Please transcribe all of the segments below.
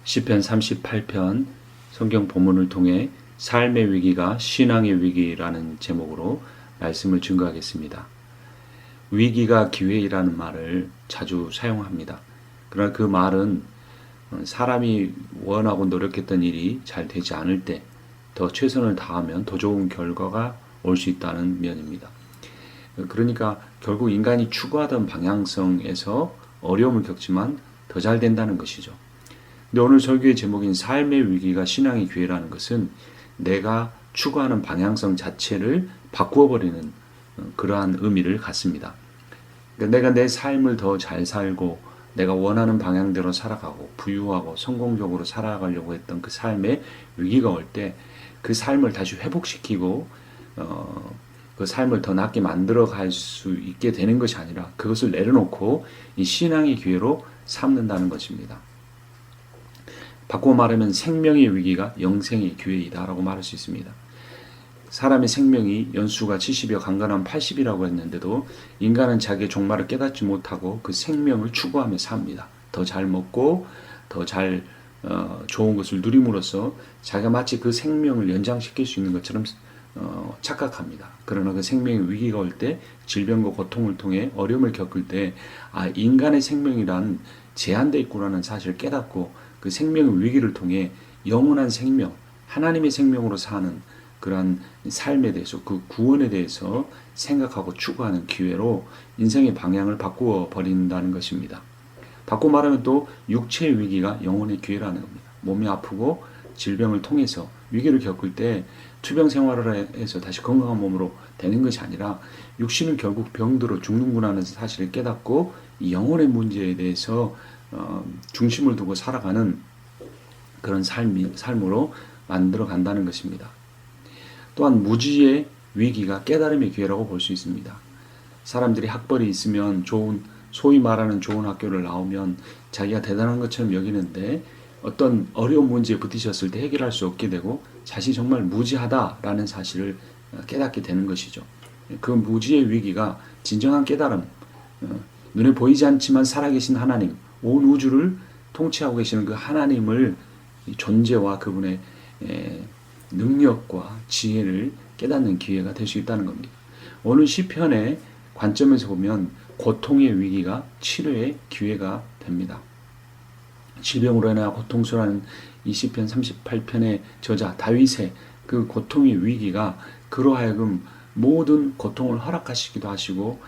시편 38편 성경 본문을 통해 삶의 위기가 신앙의 위기라는 제목으로 말씀을 증거하겠습니다. 위기가 기회이라는 말을 자주 사용합니다. 그러나 그 말은 사람이 원하고 노력했던 일이 잘 되지 않을 때 더 최선을 다하면 더 좋은 결과가 올 수 있다는 면입니다. 그러니까 결국 인간이 추구하던 방향성에서 어려움을 겪지만 더 잘 된다는 것이죠. 근데 오늘 설교의 제목인 삶의 위기가 신앙의 기회라는 것은 내가 추구하는 방향성 자체를 바꾸어 버리는 그러한 의미를 갖습니다. 그러니까 내가 내 삶을 더 잘 살고 내가 원하는 방향대로 살아가고 부유하고 성공적으로 살아가려고 했던 그 삶에 위기가 올 때 그 삶을 다시 회복시키고 그 삶을 더 낫게 만들어 갈 수 있게 되는 것이 아니라 그것을 내려놓고 이 신앙의 기회로 삼는다는 것입니다. 바꾸어 말하면 생명의 위기가 영생의 기회이다라고 말할 수 있습니다. 사람의 생명이 연수가 70여 강건하면 80이라고 했는데도 인간은 자기의 종말을 깨닫지 못하고 그 생명을 추구하며 삽니다. 더 잘 먹고 더 잘 좋은 것을 누림으로써 자기가 마치 그 생명을 연장시킬 수 있는 것처럼 착각합니다. 그러나 그 생명의 위기가 올 때 질병과 고통을 통해 어려움을 겪을 때 인간의 생명이란 제한되어 있구나는 사실을 깨닫고 그 생명의 위기를 통해 영원한 생명, 하나님의 생명으로 사는 그러한 삶에 대해서 그 구원에 대해서 생각하고 추구하는 기회로 인생의 방향을 바꾸어 버린다는 것입니다. 바꾸어 말하면 또 육체의 위기가 영혼의 기회라는 겁니다. 몸이 아프고 질병을 통해서 위기를 겪을 때 투병 생활을 해서 다시 건강한 몸으로 되는 것이 아니라 육신은 결국 병들어 죽는구나는 사실을 깨닫고 이 영혼의 문제에 대해서 중심을 두고 살아가는 그런 삶으로 만들어 간다는 것입니다. 또한 무지의 위기가 깨달음의 기회라고 볼 수 있습니다. 사람들이 학벌이 있으면 소위 말하는 좋은 학교를 나오면 자기가 대단한 것처럼 여기는데 어떤 어려운 문제에 부딪혔을 때 해결할 수 없게 되고 자신이 정말 무지하다라는 사실을 깨닫게 되는 것이죠. 그 무지의 위기가 진정한 깨달음, 눈에 보이지 않지만 살아계신 하나님, 온 우주를 통치하고 계시는 그 하나님을 존재와 그분의 능력과 지혜를 깨닫는 기회가 될 수 있다는 겁니다. 오늘 시편의 관점에서 보면 고통의 위기가 치료의 기회가 됩니다. 질병으로 인하여 고통스러운 이 시편 38편의 저자 다윗의 그 고통의 위기가 그로 하여금 모든 고통을 허락하시기도 하시고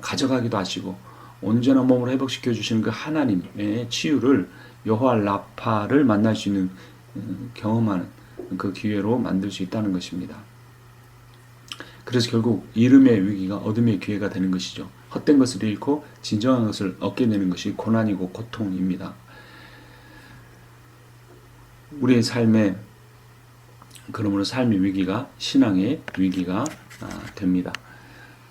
가져가기도 하시고 온전한 몸을 회복시켜 주시는 그 하나님의 치유를 여호와 라파를 만날 수 있는 경험하는 그 기회로 만들 수 있다는 것입니다. 그래서 결국 잃음의 위기가 얻음의 기회가 되는 것이죠. 헛된 것을 잃고 진정한 것을 얻게 되는 것이 고난이고 고통입니다. 우리의 삶에 그러므로 삶의 위기가 신앙의 위기가 됩니다.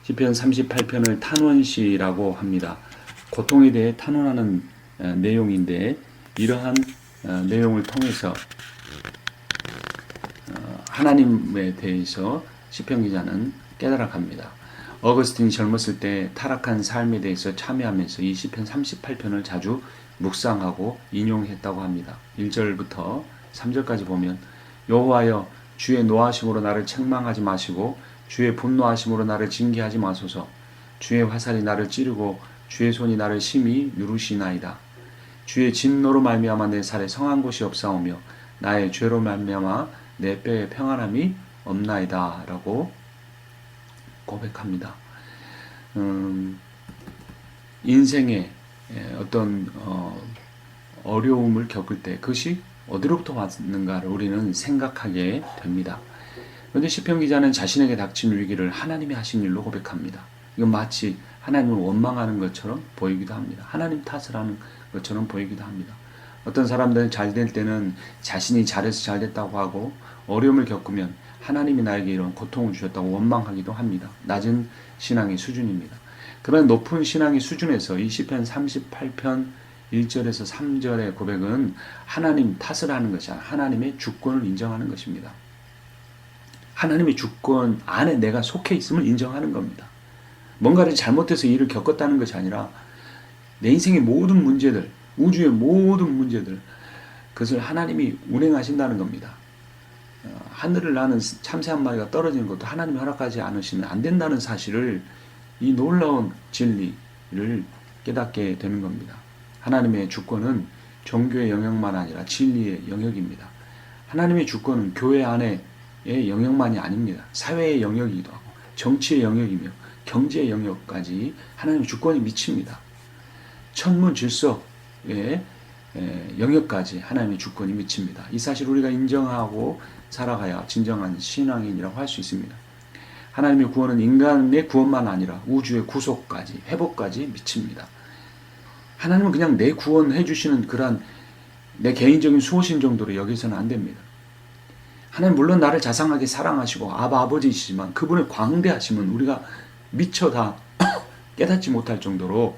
시편 38편을 탄원시라고 합니다. 고통에 대해 탄원하는 내용인데 이러한 내용을 통해서 하나님에 대해서 시편 기자는 깨달아갑니다. 어거스틴이 젊었을 때 타락한 삶에 대해서 참여하면서 이 시편 38편을 자주 묵상하고 인용했다고 합니다. 1절부터 3절까지 보면 여호와여 주의 노하심으로 나를 책망하지 마시고 주의 분노하심으로 나를 징계하지 마소서. 주의 화살이 나를 찌르고 주의 손이 나를 심히 누르시나이다. 주의 진노로 말미암아 내 살에 성한 곳이 없사오며 나의 죄로 말미암아 내 뼈에 평안함이 없나이다 라고 고백합니다. 인생의 어떤 어려움을 겪을 때 그것이 어디로부터 왔는가를 우리는 생각하게 됩니다. 그런데 시편 기자는 자신에게 닥친 위기를 하나님이 하신 일로 고백합니다. 이건 마치 하나님을 원망하는 것처럼 보이기도 합니다. 하나님 탓을 하는 것처럼 보이기도 합니다. 어떤 사람들은 잘 될 때는 자신이 잘해서 잘 됐다고 하고 어려움을 겪으면 하나님이 나에게 이런 고통을 주셨다고 원망하기도 합니다. 낮은 신앙의 수준입니다. 그런 높은 신앙의 수준에서 이 시편 38편 1절에서 3절의 고백은 하나님 탓을 하는 것이 아니라 하나님의 주권을 인정하는 것입니다. 하나님의 주권 안에 내가 속해 있음을 인정하는 겁니다. 뭔가를 잘못해서 일을 겪었다는 것이 아니라 내 인생의 모든 문제들, 우주의 모든 문제들, 그것을 하나님이 운행하신다는 겁니다. 하늘을 나는 참새 한 마리가 떨어지는 것도 하나님이 허락하지 않으시면 안 된다는 사실을, 이 놀라운 진리를 깨닫게 되는 겁니다. 하나님의 주권은 종교의 영역만 아니라 진리의 영역입니다. 하나님의 주권은 교회 안에의 영역만이 아닙니다. 사회의 영역이기도 하고 정치의 영역이며 경제의 영역까지 하나님의 주권이 미칩니다. 천문 질서의 영역까지 하나님의 주권이 미칩니다. 이 사실을 우리가 인정하고 살아가야 진정한 신앙인이라고 할 수 있습니다. 하나님의 구원은 인간의 구원만 아니라 우주의 구속까지, 회복까지 미칩니다. 하나님은 그냥 내 구원해 주시는 그러한 내 개인적인 수호신 정도로 여기서는 안 됩니다. 하나님 물론 나를 자상하게 사랑하시고 아버지이시지만 그분의 광대하심은 우리가 미처 다 깨닫지 못할 정도로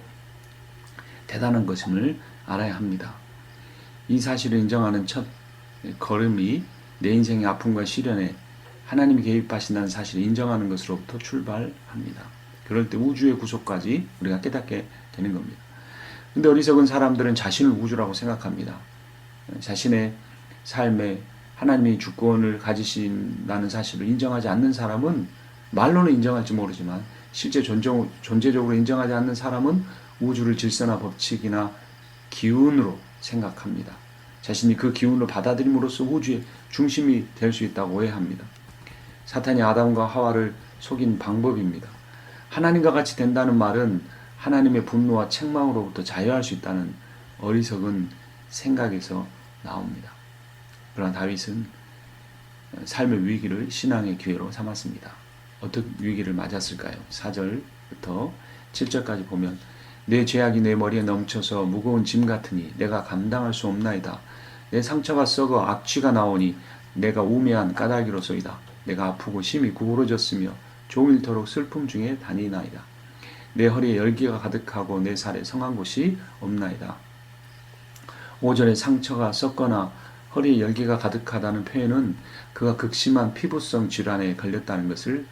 대단한 것임을 알아야 합니다. 이 사실을 인정하는 첫 걸음이 내 인생의 아픔과 시련에 하나님이 개입하신다는 사실을 인정하는 것으로부터 출발합니다. 그럴 때 우주의 구속까지 우리가 깨닫게 되는 겁니다. 근데 어리석은 사람들은 자신을 우주라고 생각합니다. 자신의 삶에 하나님이 주권을 가지신다는 사실을 인정하지 않는 사람은, 말로는 인정할지 모르지만 실제 존재적으로 인정하지 않는 사람은 우주를 질서나 법칙이나 기운으로 생각합니다. 자신이 그 기운을 받아들임으로써 우주의 중심이 될 수 있다고 오해합니다. 사탄이 아담과 하와를 속인 방법입니다. 하나님과 같이 된다는 말은 하나님의 분노와 책망으로부터 자유할 수 있다는 어리석은 생각에서 나옵니다. 그러나 다윗은 삶의 위기를 신앙의 기회로 삼았습니다. 어떤 위기를 맞았을까요? 4절부터 7절까지 보면, 내 죄악이 내 머리에 넘쳐서 무거운 짐 같으니 내가 감당할 수 없나이다. 내 상처가 썩어 악취가 나오니 내가 우매한 까닭이로소이다. 내가 아프고 심히 구부러졌으며 종일토록 슬픔 중에 다니나이다. 내 허리에 열기가 가득하고 내 살에 성한 곳이 없나이다. 5절에 상처가 썩거나 허리에 열기가 가득하다는 표현은 그가 극심한 피부성 질환에 걸렸다는 것을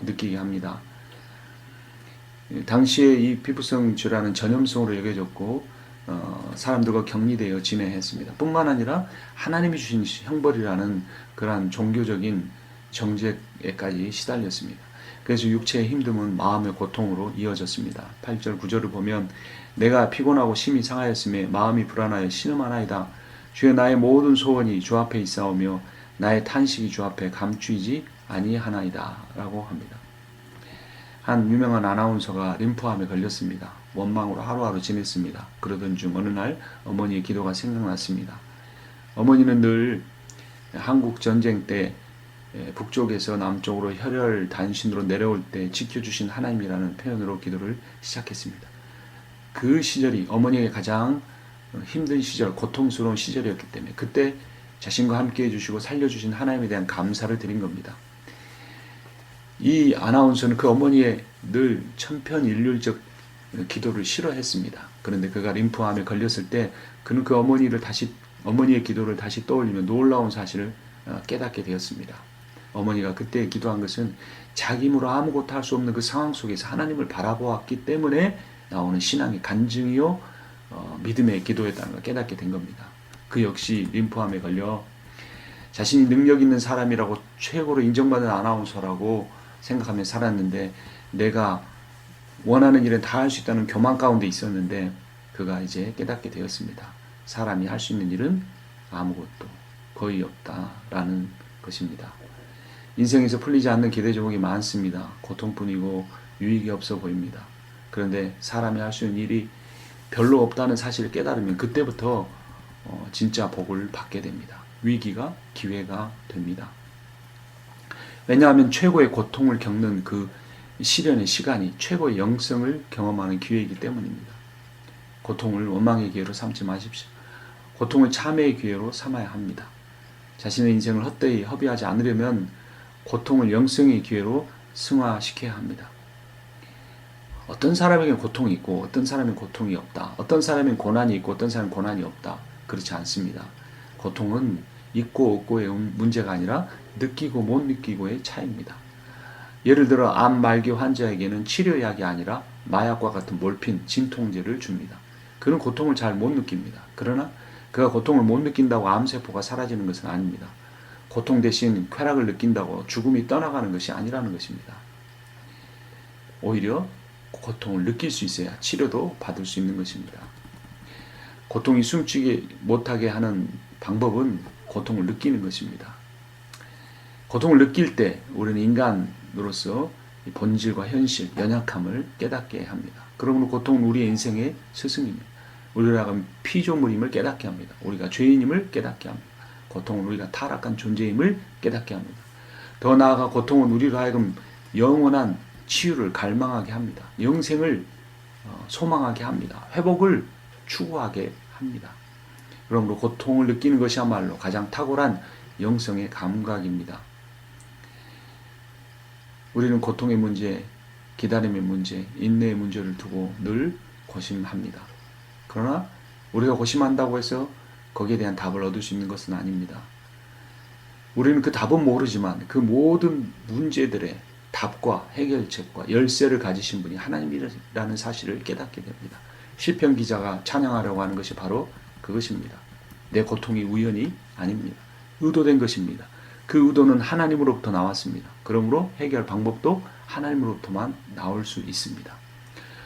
느끼게 합니다. 당시에 이 피부성 질환은 전염성으로 여겨졌고 사람들과 격리되어 지내했습니다. 뿐만 아니라 하나님이 주신 형벌이라는 그러한 종교적인 정죄에까지 시달렸습니다. 그래서 육체의 힘듦은 마음의 고통으로 이어졌습니다. 8절 9절을 보면, 내가 피곤하고 심히 상하였으며 마음이 불안하여 신음하나이다. 주여, 나의 모든 소원이 주 앞에 있사오며 나의 탄식이 주 앞에 감추이지 아니하나이다 라고 합니다. 한 유명한 아나운서가 림프암에 걸렸습니다. 원망으로 하루하루 지냈습니다. 그러던 중 어느 날 어머니의 기도가 생각났습니다. 어머니는 늘 한국 전쟁 때 북쪽에서 남쪽으로 혈혈 단신으로 내려올 때 지켜주신 하나님이라는 표현으로 기도를 시작했습니다. 그 시절이 어머니에게 가장 힘든 시절, 고통스러운 시절이었기 때문에 그때 자신과 함께 해주시고 살려주신 하나님에 대한 감사를 드린 겁니다. 이 아나운서는 그 어머니의 늘 천편일률적 기도를 싫어했습니다. 그런데 그가 림프암에 걸렸을 때 그는 그 어머니의 기도를 다시 떠올리며 놀라운 사실을 깨닫게 되었습니다. 어머니가 그때 기도한 것은 자기 힘으로 아무것도 할 수 없는 그 상황 속에서 하나님을 바라보았기 때문에 나오는 신앙의 간증이요 믿음의 기도였다는 걸 깨닫게 된 겁니다. 그 역시 림프암에 걸려 자신이 능력 있는 사람이라고 최고로 인정받은 아나운서라고 생각하며 살았는데, 내가 원하는 일은 다 할 수 있다는 교만 가운데 있었는데 그가 이제 깨닫게 되었습니다. 사람이 할 수 있는 일은 아무것도 거의 없다라는 것입니다. 인생에서 풀리지 않는 기대 제목이 많습니다. 고통뿐이고 유익이 없어 보입니다. 그런데 사람이 할 수 있는 일이 별로 없다는 사실을 깨달으면 그때부터 진짜 복을 받게 됩니다. 위기가 기회가 됩니다. 왜냐하면 최고의 고통을 겪는 그 시련의 시간이 최고의 영성을 경험하는 기회이기 때문입니다. 고통을 원망의 기회로 삼지 마십시오. 고통을 참회의 기회로 삼아야 합니다. 자신의 인생을 헛되이 허비하지 않으려면 고통을 영성의 기회로 승화시켜야 합니다. 어떤 사람에게는 고통이 있고 어떤 사람에게는 고통이 없다. 어떤 사람에게는 고난이 있고 어떤 사람에게는 고난이 없다. 그렇지 않습니다. 고통은 있고 없고의 문제가 아니라 느끼고 못 느끼고의 차이입니다. 예를 들어 암 말기 환자에게는 치료약이 아니라 마약과 같은 몰핀, 진통제를 줍니다. 그는 고통을 잘 못 느낍니다. 그러나 그가 고통을 못 느낀다고 암세포가 사라지는 것은 아닙니다. 고통 대신 쾌락을 느낀다고 죽음이 떠나가는 것이 아니라는 것입니다. 오히려 고통을 느낄 수 있어야 치료도 받을 수 있는 것입니다. 고통이 숨쉬지 못하게 하는 방법은 고통을 느끼는 것입니다. 고통을 느낄 때 우리는 인간으로서 본질과 현실, 연약함을 깨닫게 합니다. 그러므로 고통은 우리의 인생의 스승입니다. 우리가 피조물임을 깨닫게 합니다. 우리가 죄인임을 깨닫게 합니다. 고통은 우리가 타락한 존재임을 깨닫게 합니다. 더 나아가 고통은 우리로 하여금 영원한 치유를 갈망하게 합니다. 영생을 소망하게 합니다. 회복을 추구하게 합니다. 그러므로 고통을 느끼는 것이야말로 가장 탁월한 영성의 감각입니다. 우리는 고통의 문제, 기다림의 문제, 인내의 문제를 두고 늘 고심합니다. 그러나 우리가 고심한다고 해서 거기에 대한 답을 얻을 수 있는 것은 아닙니다. 우리는 그 답은 모르지만 그 모든 문제들의 답과 해결책과 열쇠를 가지신 분이 하나님이라는 사실을 깨닫게 됩니다. 시편 기자가 찬양하려고 하는 것이 바로 그것입니다. 내 고통이 우연이 아닙니다. 의도된 것입니다. 그 의도는 하나님으로부터 나왔습니다. 그러므로 해결 방법도 하나님으로부터만 나올 수 있습니다.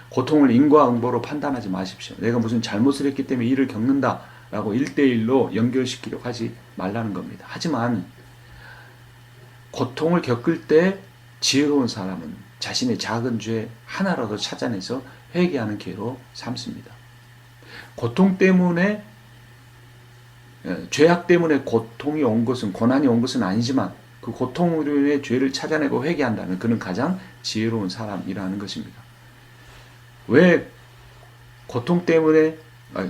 고통을 인과응보로 판단하지 마십시오. 내가 무슨 잘못을 했기 때문에 이를 겪는다라고 1대1로 연결시키려고 하지 말라는 겁니다. 하지만 고통을 겪을 때 지혜로운 사람은 자신의 작은 죄 하나라도 찾아내서 회개하는 기회로 삼습니다. 고통 때문에 죄악 때문에 고통이 온 것은 고난이 온 것은 아니지만 그 고통으로 인해 죄를 찾아내고 회개한다면 그는 가장 지혜로운 사람이라는 것입니다. 왜 고통 때문에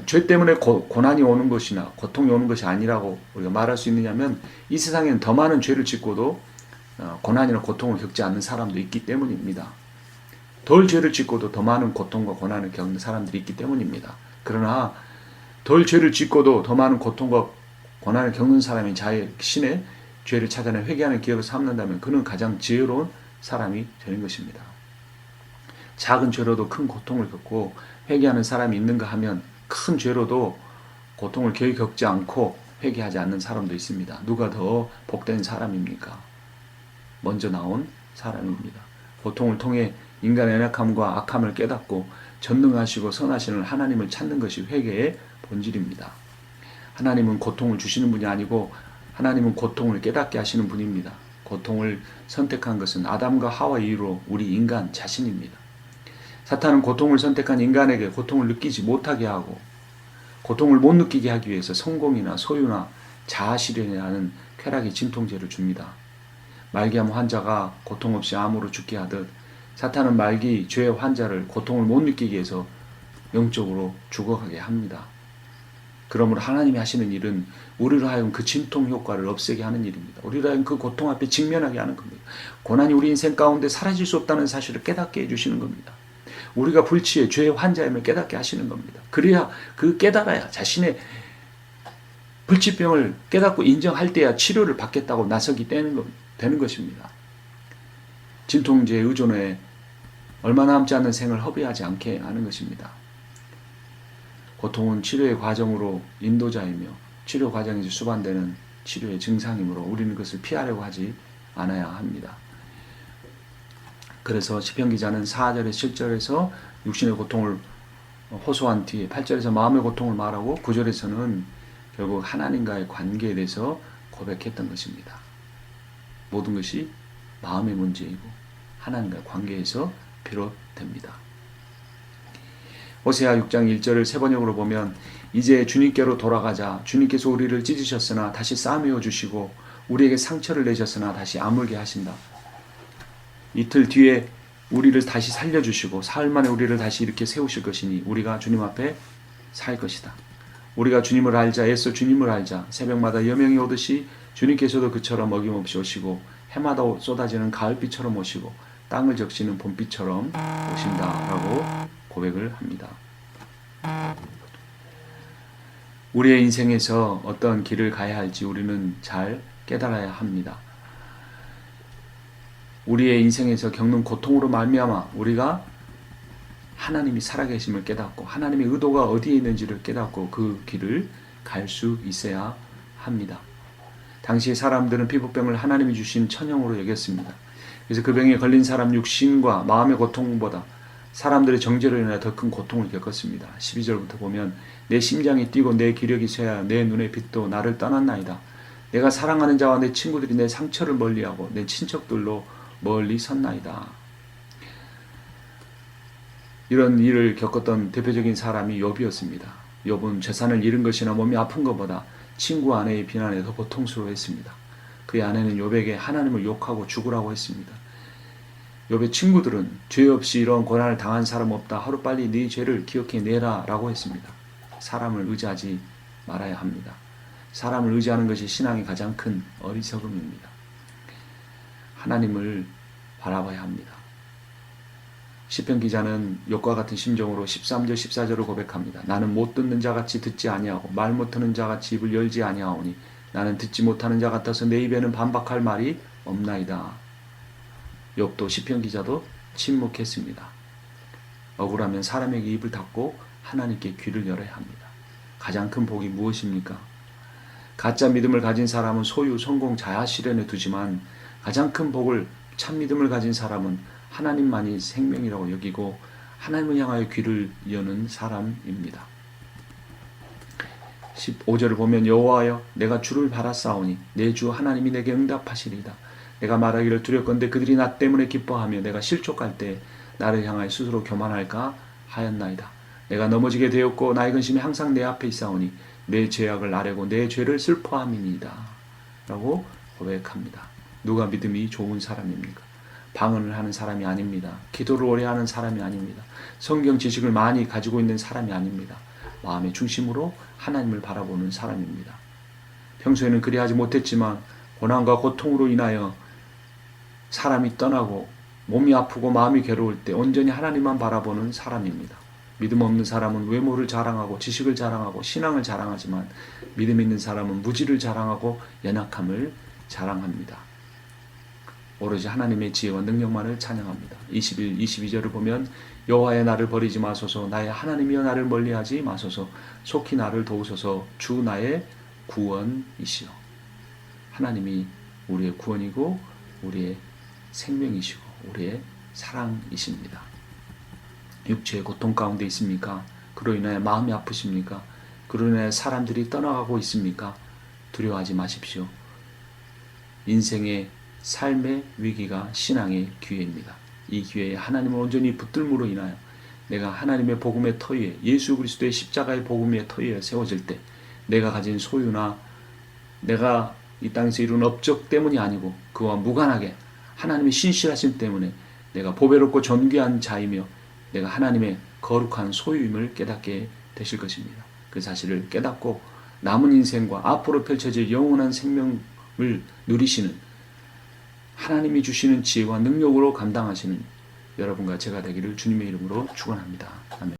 죄 때문에 고난이 오는 것이나 고통이 오는 것이 아니라고 우리가 말할 수 있느냐면 이 세상에는 더 많은 죄를 짓고도 고난이나 고통을 겪지 않는 사람도 있기 때문입니다. 덜 죄를 짓고도 더 많은 고통과 고난을 겪는 사람들이 있기 때문입니다. 그러나 덜 죄를 짓고도 더 많은 고통과 고난을 겪는 사람이 자신의 죄를 찾아내 회개하는 기회를 삼는다면 그는 가장 지혜로운 사람이 되는 것입니다. 작은 죄로도 큰 고통을 겪고 회개하는 사람이 있는가 하면 큰 죄로도 고통을 거의 겪지 않고 회개하지 않는 사람도 있습니다. 누가 더 복된 사람입니까? 먼저 나온 사람입니다. 고통을 통해 인간의 연약함과 악함을 깨닫고 전능하시고 선하시는 하나님을 찾는 것이 회개의 본질입니다. 하나님은 고통을 주시는 분이 아니고 하나님은 고통을 깨닫게 하시는 분입니다. 고통을 선택한 것은 아담과 하와 이후로 우리 인간 자신입니다. 사탄은 고통을 선택한 인간에게 고통을 느끼지 못하게 하고 고통을 못 느끼게 하기 위해서 성공이나 소유나 자아실현이라는 쾌락의 진통제를 줍니다. 말기암 환자가 고통 없이 암으로 죽게 하듯 사탄은 말기 죄의 환자를 고통을 못 느끼게 해서 영적으로 죽어가게 합니다. 그러므로 하나님이 하시는 일은 우리로 하여금 그 진통 효과를 없애게 하는 일입니다. 우리로 하여금 그 고통 앞에 직면하게 하는 겁니다. 고난이 우리 인생 가운데 사라질 수 없다는 사실을 깨닫게 해주시는 겁니다. 우리가 불치의 죄의 환자임을 깨닫게 하시는 겁니다. 그래야 깨달아야 자신의 불치병을 깨닫고 인정할 때야 치료를 받겠다고 나서기 되는 것입니다. 진통제에 의존해 얼마 남지 않는 생을 허비하지 않게 하는 것입니다. 고통은 치료의 과정으로 인도자이며 치료 과정에서 수반되는 치료의 증상이므로 우리는 그것을 피하려고 하지 않아야 합니다. 그래서 시편 기자는 4절에서 7절에서 육신의 고통을 호소한 뒤에 8절에서 마음의 고통을 말하고 9절에서는 결국 하나님과의 관계에 대해서 고백했던 것입니다. 모든 것이 마음의 문제이고 하나님과의 관계에서 비롯됩니다. 호세아 6장 1절을 세 번역으로 보면 이제 주님께로 돌아가자. 주님께서 우리를 찢으셨으나 다시 싸매어 주시고 우리에게 상처를 내셨으나 다시 아물게 하신다. 이틀 뒤에 우리를 다시 살려주시고 사흘 만에 우리를 다시 이렇게 세우실 것이니 우리가 주님 앞에 살 것이다. 우리가 주님을 알자. 애써 주님을 알자. 새벽마다 여명이 오듯이 주님께서도 그처럼 어김없이 오시고 해마다 쏟아지는 가을비처럼 오시고 땅을 적시는 봄비처럼 오신다라고 고백을 합니다. 우리의 인생에서 어떤 길을 가야 할지 우리는 잘 깨달아야 합니다. 우리의 인생에서 겪는 고통으로 말미암아 우리가 하나님이 살아계심을 깨닫고 하나님의 의도가 어디에 있는지를 깨닫고 그 길을 갈 수 있어야 합니다. 당시 사람들은 피부병을 하나님이 주신 천형으로 여겼습니다. 그래서 그 병에 걸린 사람 육신과 마음의 고통보다 사람들의 정죄로 인하여 더 큰 고통을 겪었습니다. 12절부터 보면 내 심장이 뛰고 내 기력이 쇠하여 내 눈의 빛도 나를 떠났나이다. 내가 사랑하는 자와 내 친구들이 내 상처를 멀리하고 내 친척들로 멀리 섰나이다. 이런 일을 겪었던 대표적인 사람이 욥이었습니다. 욥은 재산을 잃은 것이나 몸이 아픈 것보다 친구 아내의 비난에 더 고통스러워했습니다. 그의 아내는 욥에게 하나님을 욕하고 죽으라고 했습니다. 욥의 친구들은 죄 없이 이런 고난을 당한 사람 없다. 하루빨리 네 죄를 기억해내라 라고 했습니다. 사람을 의지하지 말아야 합니다. 사람을 의지하는 것이 신앙의 가장 큰 어리석음입니다. 하나님을 바라봐야 합니다. 시편 기자는 욥과 같은 심정으로 13절 14절을 고백합니다. 나는 못 듣는 자같이 듣지 아니하고 말 못하는 자같이 입을 열지 아니하오니 나는 듣지 못하는 자 같아서 내 입에는 반박할 말이 없나이다. 욥도 시편 기자도 침묵했습니다. 억울하면 사람에게 입을 닫고 하나님께 귀를 열어야 합니다. 가장 큰 복이 무엇입니까? 가짜 믿음을 가진 사람은 소유, 성공, 자아 실현에 두지만 가장 큰 복을 참 믿음을 가진 사람은 하나님만이 생명이라고 여기고 하나님을 향하여 귀를 여는 사람입니다. 15절을 보면 여호와여 내가 주를 바라사오니 내 주 하나님이 내게 응답하시리이다. 내가 말하기를 두렵건대 그들이 나 때문에 기뻐하며 내가 실족할 때 나를 향하여 스스로 교만할까 하였나이다. 내가 넘어지게 되었고 나의 근심이 항상 내 앞에 있사오니 내 죄악을 아뢰고 내 죄를 슬퍼함이니이다. 라고 고백합니다. 누가 믿음이 좋은 사람입니까? 방언을 하는 사람이 아닙니다. 기도를 오래 하는 사람이 아닙니다. 성경 지식을 많이 가지고 있는 사람이 아닙니다. 마음의 중심으로 하나님을 바라보는 사람입니다. 평소에는 그리하지 못했지만 고난과 고통으로 인하여 사람이 떠나고 몸이 아프고 마음이 괴로울 때 온전히 하나님만 바라보는 사람입니다. 믿음 없는 사람은 외모를 자랑하고 지식을 자랑하고 신앙을 자랑하지만 믿음 있는 사람은 무지를 자랑하고 연약함을 자랑합니다. 오로지 하나님의 지혜와 능력만을 찬양합니다. 21, 22절을 보면 여호와의 나를 버리지 마소서 나의 하나님이여 나를 멀리하지 마소서 속히 나를 도우소서 주 나의 구원이시여. 하나님이 우리의 구원이고 우리의 생명이시고 우리의 사랑이십니다. 육체의 고통 가운데 있습니까? 그로 인하여 마음이 아프십니까? 그로 인하여 사람들이 떠나가고 있습니까? 두려워하지 마십시오. 인생의 삶의 위기가 신앙의 기회입니다. 이 기회에 하나님을 온전히 붙들므로 인하여 내가 하나님의 복음의 터 위에 예수 그리스도의 십자가의 복음의 터 위에 세워질 때 내가 가진 소유나 내가 이 땅에서 이룬 업적 때문이 아니고 그와 무관하게 하나님의 신실하심 때문에 내가 보배롭고 존귀한 자이며 내가 하나님의 거룩한 소유임을 깨닫게 되실 것입니다. 그 사실을 깨닫고 남은 인생과 앞으로 펼쳐질 영원한 생명을 누리시는 하나님이 주시는 지혜와 능력으로 감당하시는 여러분과 제가 되기를 주님의 이름으로 축원합니다. 아멘.